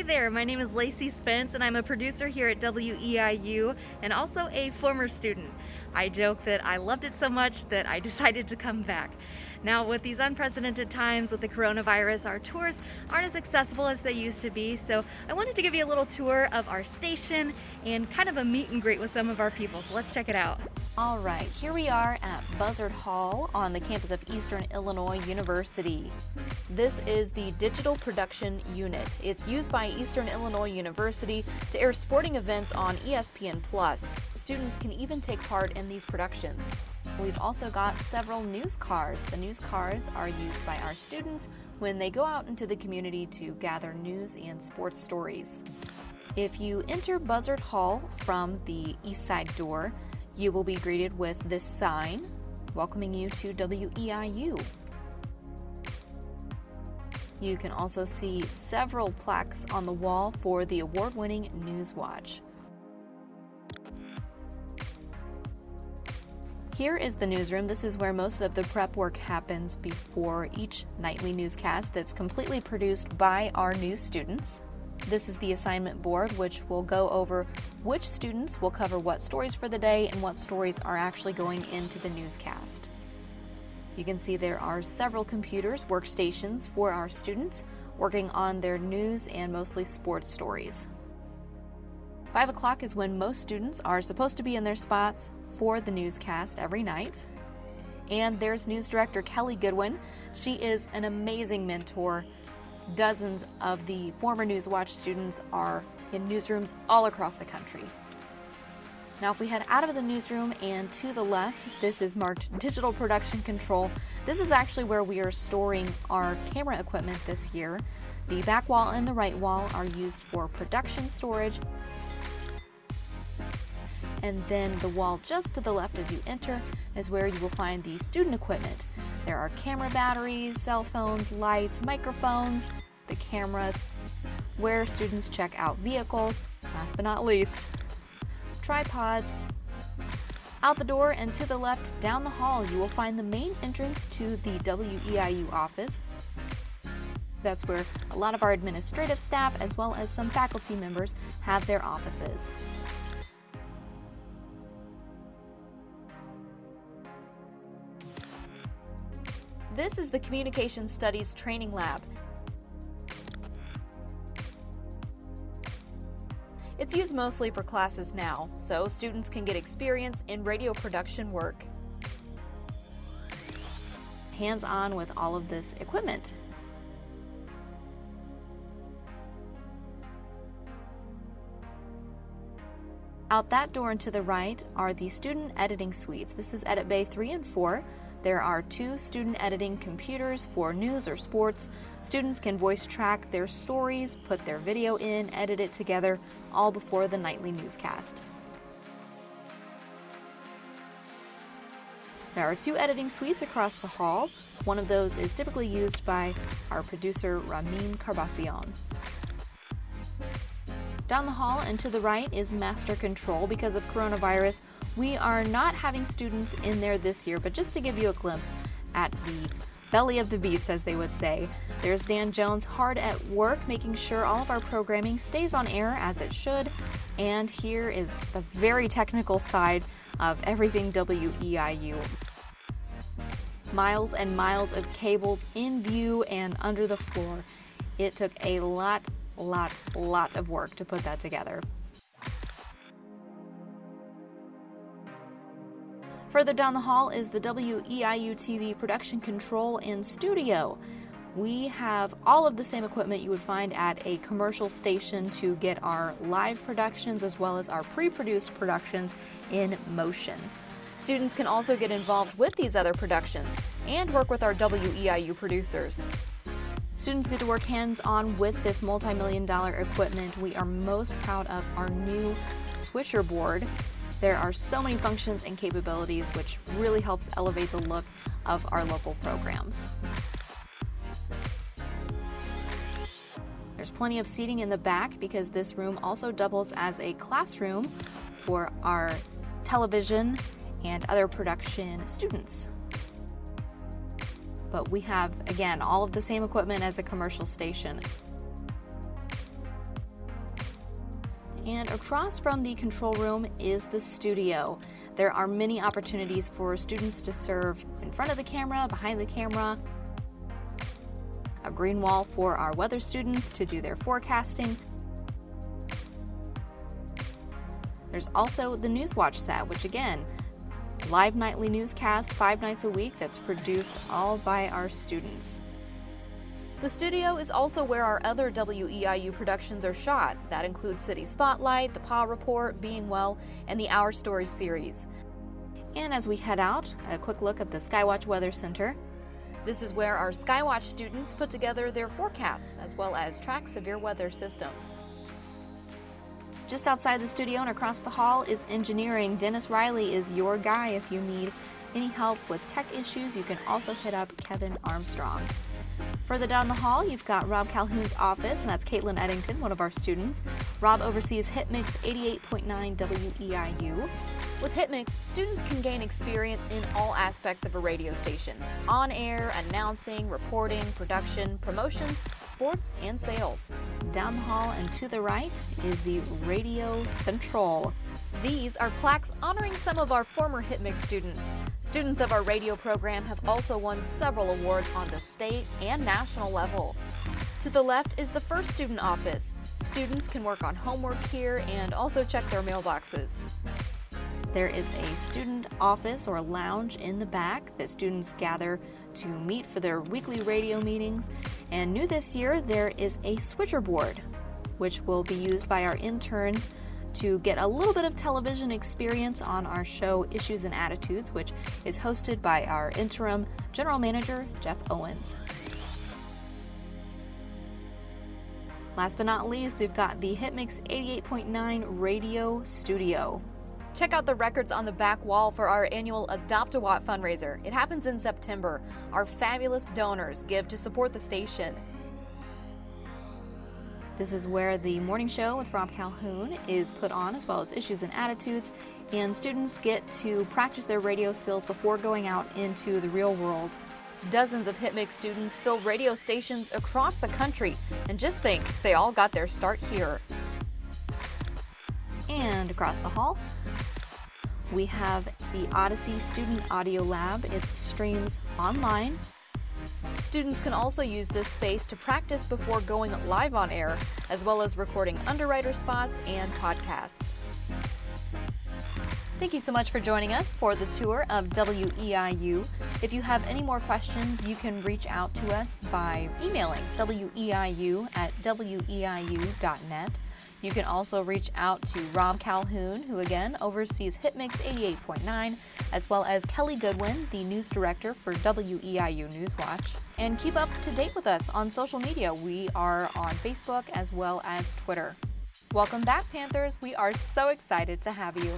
there, my name is Lacey Spence and I'm a producer here at WEIU and also a former student. I joke that I loved it so much that I decided to come back. Now with these unprecedented times with the coronavirus, our tours aren't as accessible as they used to be, so I wanted to give you a little tour of our station and kind of a meet and greet with some of our people, so let's check it out. All right, here we are at Buzzard Hall on the campus of Eastern Illinois University. This is the Digital Production Unit. It's used by Eastern Illinois University to air sporting events on ESPN+. Students can even take part in these productions. We've also got several news cars. The news cars are used by our students when they go out into the community to gather news and sports stories. If you enter Buzzard Hall from the east side door, you will be greeted with this sign welcoming you to WEIU. You can also see several plaques on the wall for the award-winning Newswatch. Here is the newsroom. This is where most of the prep work happens before each nightly newscast that's completely produced by our news students. This is the assignment board, which will go over which students will cover what stories for the day and what stories are actually going into the newscast. You can see there are several computers, workstations for our students working on their news and mostly sports stories. 5 o'clock is when most students are supposed to be in their spots for the newscast every night. And there's News Director Kelly Goodwin. She is an amazing mentor. Dozens of the former Newswatch students are in newsrooms all across the country. Now if we head out of the newsroom and to the left, this is marked Digital Production Control. This is actually where we are storing our camera equipment this year. The back wall and the right wall are used for production storage. And then the wall just to the left as you enter is where you will find the student equipment. There are camera batteries, cell phones, lights, microphones, the cameras, where students check out vehicles, last but not least, tripods. Out the door and to the left down the hall, you will find the main entrance to the WEIU office. That's where a lot of our administrative staff as well as some faculty members have their offices. This is the Communication Studies Training Lab. It's used mostly for classes now, so students can get experience in radio production work. Hands-on with all of this equipment. Out that door and to the right are the student editing suites. This is Edit Bay 3 and 4. There are 2 student editing computers for news or sports. Students can voice track their stories, put their video in, edit it together, all before the nightly newscast. There are 2 editing suites across the hall. One of those is typically used by our producer, Ramin Carbacion. Down the hall and to the right is Master Control. Because of coronavirus, we are not having students in there this year, but just to give you a glimpse at the belly of the beast, as they would say, there's Dan Jones hard at work making sure all of our programming stays on air as it should. And here is the very technical side of everything WEIU. Miles and miles of cables in view and under the floor. It took a lot of work to put that together. Further down the hall is the WEIU-TV production control and studio. We have all of the same equipment you would find at a commercial station to get our live productions as well as our pre-produced productions in motion. Students can also get involved with these other productions and work with our WEIU producers. Students get to work hands-on with this multi-million-dollar equipment. We are most proud of our new switcher board. There are so many functions and capabilities which really helps elevate the look of our local programs. There's plenty of seating in the back because this room also doubles as a classroom for our television and other production students. But we have, again, all of the same equipment as a commercial station. And across from the control room is the studio. There are many opportunities for students to serve in front of the camera, behind the camera, a green wall for our weather students to do their forecasting. There's also the Newswatch set, which again, live nightly newscast 5 nights a week that's produced all by our students. The studio is also where our other WEIU productions are shot. That includes City Spotlight, The PA Report, Being Well, and the Our Stories series. And as we head out, a quick look at the Skywatch Weather Center. This is where our Skywatch students put together their forecasts, as well as track severe weather systems. Just outside the studio and across the hall is engineering. Dennis Riley is your guy if you need any help with tech issues. You can also hit up Kevin Armstrong. Further down the hall, you've got Rob Calhoun's office, and that's Caitlin Eddington, one of our students. Rob oversees Hitmix 88.9 WEIU. With Hitmix, students can gain experience in all aspects of a radio station: on air, announcing, reporting, production, promotions, sports, and sales. Down the hall and to the right is the Radio Central. These are plaques honoring some of our former Hitmix students. Students of our radio program have also won several awards on the state and national level. To the left is the first student office. Students can work on homework here and also check their mailboxes. There is a student office or lounge in the back that students gather to meet for their weekly radio meetings. And new this year, there is a switcher board, which will be used by our interns to get a little bit of television experience on our show Issues and Attitudes, which is hosted by our interim general manager, Jeff Owens. Last but not least, we've got the Hitmix 88.9 Radio Studio. Check out the records on the back wall for our annual Adopt a Watt fundraiser. It happens in September. Our fabulous donors give to support the station. This is where the morning show with Rob Calhoun is put on, as well as Issues and Attitudes, and students get to practice their radio skills before going out into the real world. Dozens of Hitmix students fill radio stations across the country, and just think, they all got their start here. And across the hall, we have the Odyssey Student Audio Lab. It streams online. Students can also use this space to practice before going live on air, as well as recording underwriter spots and podcasts. Thank you so much for joining us for the tour of WEIU. If you have any more questions, you can reach out to us by emailing weiu@weiu.net. You can also reach out to Rob Calhoun, who again oversees Hitmix 88.9, as well as Kelly Goodwin, the news director for WEIU Newswatch. And keep up to date with us on social media. We are on Facebook as well as Twitter. Welcome back, Panthers. We are so excited to have you.